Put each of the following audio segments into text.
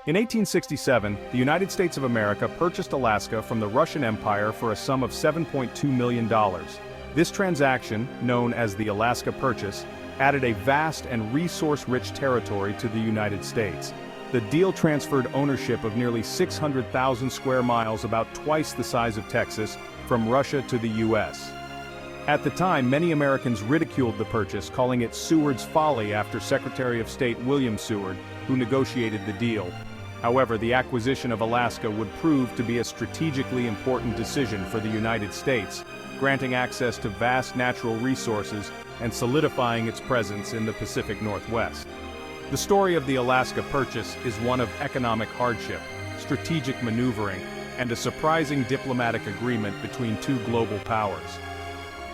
In 1867, the United States of America purchased Alaska from the Russian Empire for a sum of $7.2 million. This transaction, known as the Alaska Purchase, added a vast and resource-rich territory to the United States. The deal transferred ownership of nearly 600,000 square miles, about twice the size of Texas, from Russia to the U.S. At the time, many Americans ridiculed the purchase, calling it Seward's Folly after Secretary of State William Seward, who negotiated the deal. However, the acquisition of Alaska would prove to be a strategically important decision for the United States, granting access to vast natural resources and solidifying its presence in the Pacific Northwest. The story of the Alaska Purchase is one of economic hardship, strategic maneuvering, and a surprising diplomatic agreement between two global powers.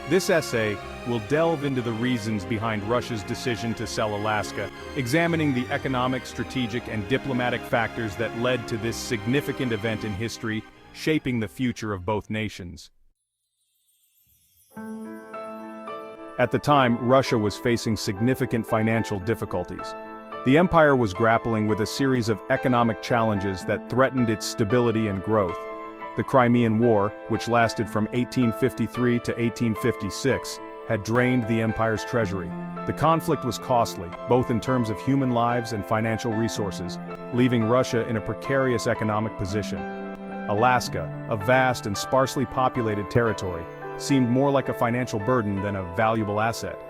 This essay will delve into the reasons behind Russia's decision to sell Alaska, examining the economic, strategic, and diplomatic factors that led to this significant event in history, shaping the future of both nations. At the time, Russia was facing significant financial difficulties. The empire was grappling with a series of economic challenges that threatened its stability and growth. The Crimean War, which lasted from 1853 to 1856, had drained the empire's treasury. The conflict was costly, both in terms of human lives and financial resources, leaving Russia in a precarious economic position. Alaska, a vast and sparsely populated territory, seemed more like a financial burden than a valuable asset.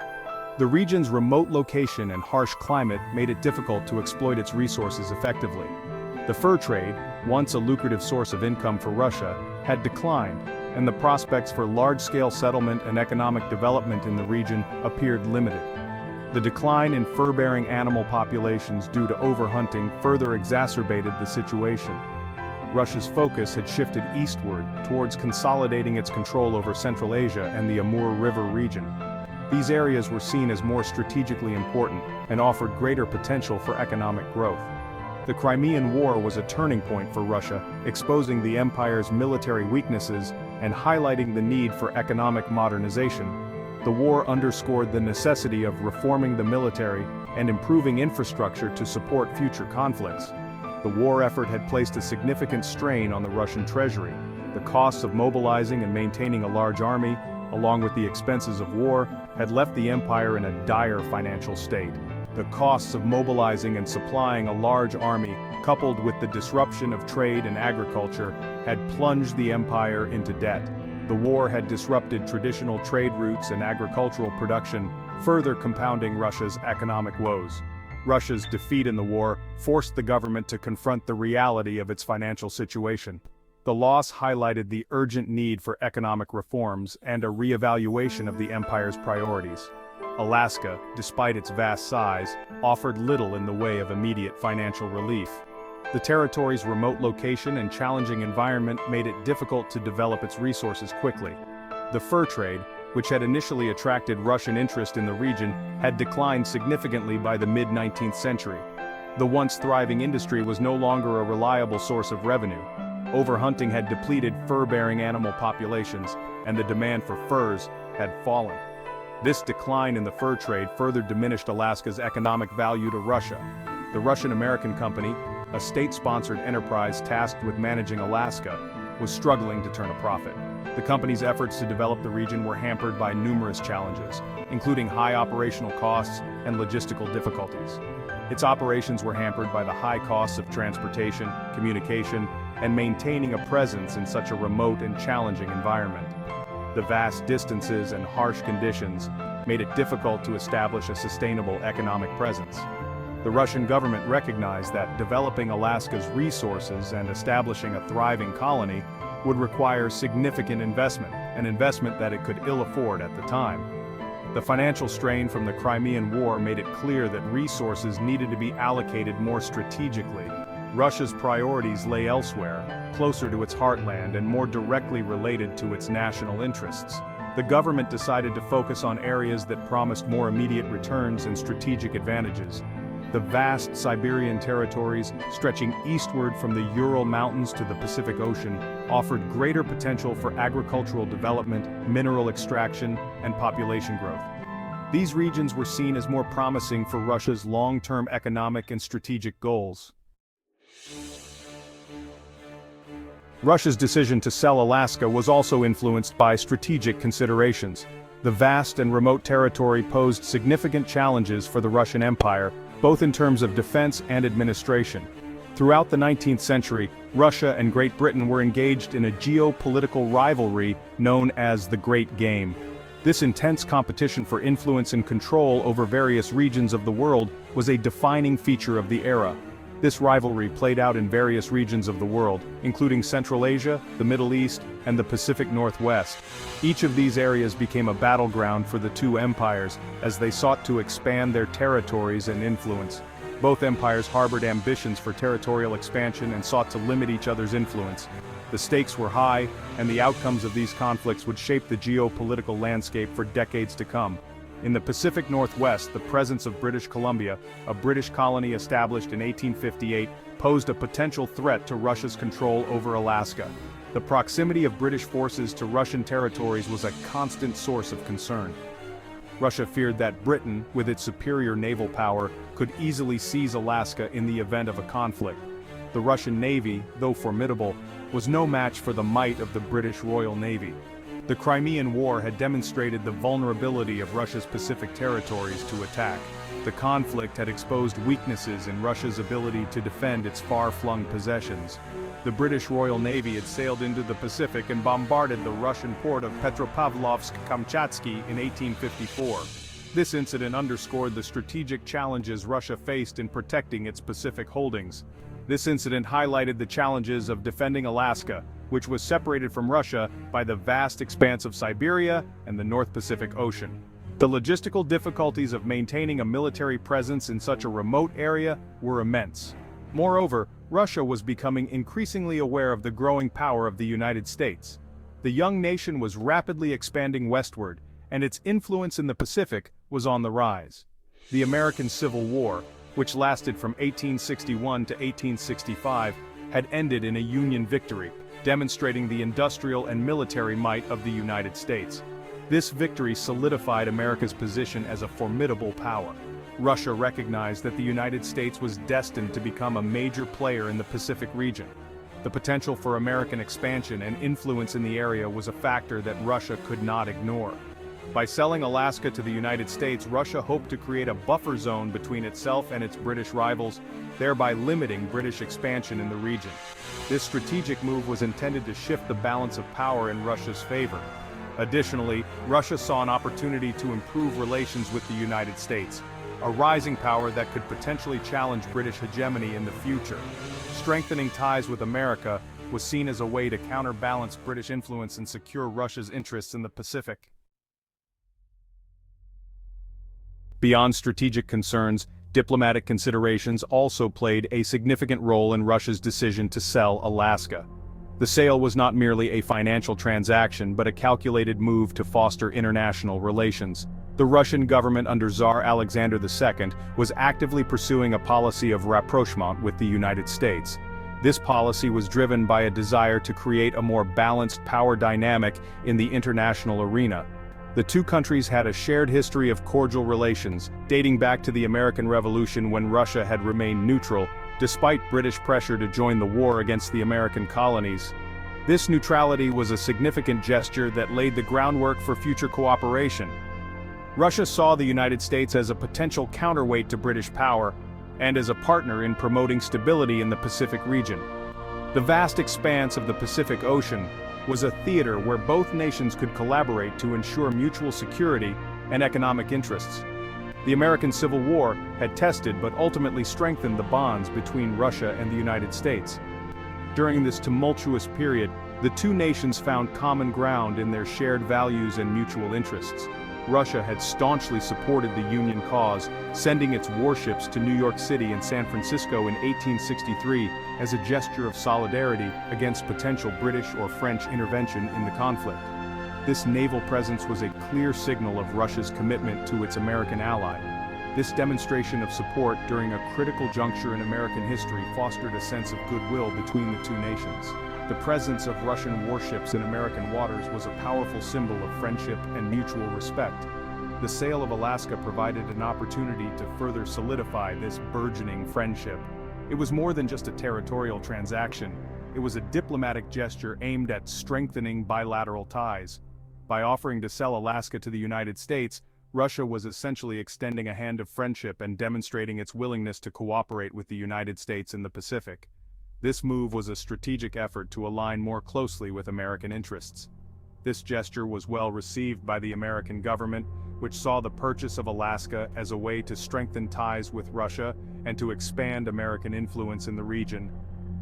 The region's remote location and harsh climate made it difficult to exploit its resources effectively. The fur trade, once a lucrative source of income for Russia, had declined, and the prospects for large-scale settlement and economic development in the region appeared limited. The decline in fur-bearing animal populations due to overhunting further exacerbated the situation. Russia's focus had shifted eastward towards consolidating its control over Central Asia and the Amur River region. These areas were seen as more strategically important and offered greater potential for economic growth. The Crimean War was a turning point for Russia, exposing the empire's military weaknesses and highlighting the need for economic modernization. The war underscored the necessity of reforming the military and improving infrastructure to support future conflicts. The war effort had placed a significant strain on the Russian treasury. The costs of mobilizing and maintaining a large army, along with the expenses of war, had left the empire in a dire financial state. The costs of mobilizing and supplying a large army, coupled with the disruption of trade and agriculture, had plunged the empire into debt. The war had disrupted traditional trade routes and agricultural production, further compounding Russia's economic woes. Russia's defeat in the war forced the government to confront the reality of its financial situation. The loss highlighted the urgent need for economic reforms and a re-evaluation of the empire's priorities. Alaska, despite its vast size, offered little in the way of immediate financial relief. The territory's remote location and challenging environment made it difficult to develop its resources quickly. The fur trade, which had initially attracted Russian interest in the region, had declined significantly by the mid-19th century. The once thriving industry was no longer a reliable source of revenue. Overhunting had depleted fur-bearing animal populations, and the demand for furs had fallen. This decline in the fur trade further diminished Alaska's economic value to Russia. The Russian-American Company, a state-sponsored enterprise tasked with managing Alaska, was struggling to turn a profit. The company's efforts to develop the region were hampered by numerous challenges, including high operational costs and logistical difficulties. Its operations were hampered by the high costs of transportation, communication, and maintaining a presence in such a remote and challenging environment. The vast distances and harsh conditions made it difficult to establish a sustainable economic presence. The Russian government recognized that developing Alaska's resources and establishing a thriving colony would require significant investment, an investment that it could ill afford at the time. The financial strain from the Crimean War made it clear that resources needed to be allocated more strategically. Russia's priorities lay elsewhere, closer to its heartland and more directly related to its national interests. The government decided to focus on areas that promised more immediate returns and strategic advantages. The vast Siberian territories, stretching eastward from the Ural Mountains to the Pacific Ocean, offered greater potential for agricultural development, mineral extraction, and population growth. These regions were seen as more promising for Russia's long-term economic and strategic goals. Russia's decision to sell Alaska was also influenced by strategic considerations. The vast and remote territory posed significant challenges for the Russian Empire, both in terms of defense and administration. Throughout the 19th century, Russia and Great Britain were engaged in a geopolitical rivalry known as the Great Game. This intense competition for influence and control over various regions of the world was a defining feature of the era. This rivalry played out in various regions of the world, including Central Asia, the Middle East, and the Pacific Northwest. Each of these areas became a battleground for the two empires as they sought to expand their territories and influence. Both empires harbored ambitions for territorial expansion and sought to limit each other's influence. The stakes were high, and the outcomes of these conflicts would shape the geopolitical landscape for decades to come. In the Pacific Northwest, the presence of British Columbia, a British colony established in 1858, posed a potential threat to Russia's control over Alaska. The proximity of British forces to Russian territories was a constant source of concern. Russia feared that Britain, with its superior naval power, could easily seize Alaska in the event of a conflict. The Russian Navy, though formidable, was no match for the might of the British Royal Navy. The Crimean War had demonstrated the vulnerability of Russia's Pacific territories to attack. The conflict had exposed weaknesses in Russia's ability to defend its far-flung possessions. The Royal Navy had sailed into the Pacific and bombarded the Russian port of Petropavlovsk-Kamchatsky in 1854. This incident underscored the strategic challenges Russia faced in protecting its Pacific holdings. This incident highlighted the challenges of defending Alaska, which was separated from Russia by the vast expanse of Siberia and the North Pacific Ocean. The logistical difficulties of maintaining a military presence in such a remote area were immense. Moreover, Russia was becoming increasingly aware of the growing power of the United States. The young nation was rapidly expanding westward, and its influence in the Pacific was on the rise. The American Civil War, which lasted from 1861 to 1865, had ended in a Union victory, demonstrating the industrial and military might of the United States. This victory solidified America's position as a formidable power. Russia recognized that the United States was destined to become a major player in the Pacific region. The potential for American expansion and influence in the area was a factor that Russia could not ignore. By selling Alaska to the United States, Russia hoped to create a buffer zone between itself and its British rivals, thereby limiting British expansion in the region. This strategic move was intended to shift the balance of power in Russia's favor. Additionally, Russia saw an opportunity to improve relations with the United States, a rising power that could potentially challenge British hegemony in the future. Strengthening ties with America was seen as a way to counterbalance British influence and secure Russia's interests in the Pacific. Beyond strategic concerns, diplomatic considerations also played a significant role in Russia's decision to sell Alaska. The sale was not merely a financial transaction but a calculated move to foster international relations. The Russian government under Tsar Alexander II was actively pursuing a policy of rapprochement with the United States. This policy was driven by a desire to create a more balanced power dynamic in the international arena. The two countries had a shared history of cordial relations, dating back to the American Revolution when Russia had remained neutral, despite British pressure to join the war against the American colonies. This neutrality was a significant gesture that laid the groundwork for future cooperation. Russia saw the United States as a potential counterweight to British power, and as a partner in promoting stability in the Pacific region. The vast expanse of the Pacific Ocean was a theater where both nations could collaborate to ensure mutual security and economic interests. The American Civil War had tested but ultimately strengthened the bonds between Russia and the United States. During this tumultuous period, the two nations found common ground in their shared values and mutual interests. Russia had staunchly supported the Union cause, sending its warships to New York City and San Francisco in 1863 as a gesture of solidarity against potential British or French intervention in the conflict. This naval presence was a clear signal of Russia's commitment to its American ally. This demonstration of support during a critical juncture in American history fostered a sense of goodwill between the two nations. The presence of Russian warships in American waters was a powerful symbol of friendship and mutual respect. The sale of Alaska provided an opportunity to further solidify this burgeoning friendship. It was more than just a territorial transaction, it was a diplomatic gesture aimed at strengthening bilateral ties. By offering to sell Alaska to the United States, Russia was essentially extending a hand of friendship and demonstrating its willingness to cooperate with the United States in the Pacific. This move was a strategic effort to align more closely with American interests. This gesture was well received by the American government, which saw the purchase of Alaska as a way to strengthen ties with Russia and to expand American influence in the region.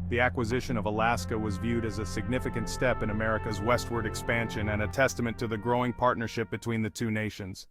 The acquisition of Alaska was viewed as a significant step in America's westward expansion and a testament to the growing partnership between the two nations.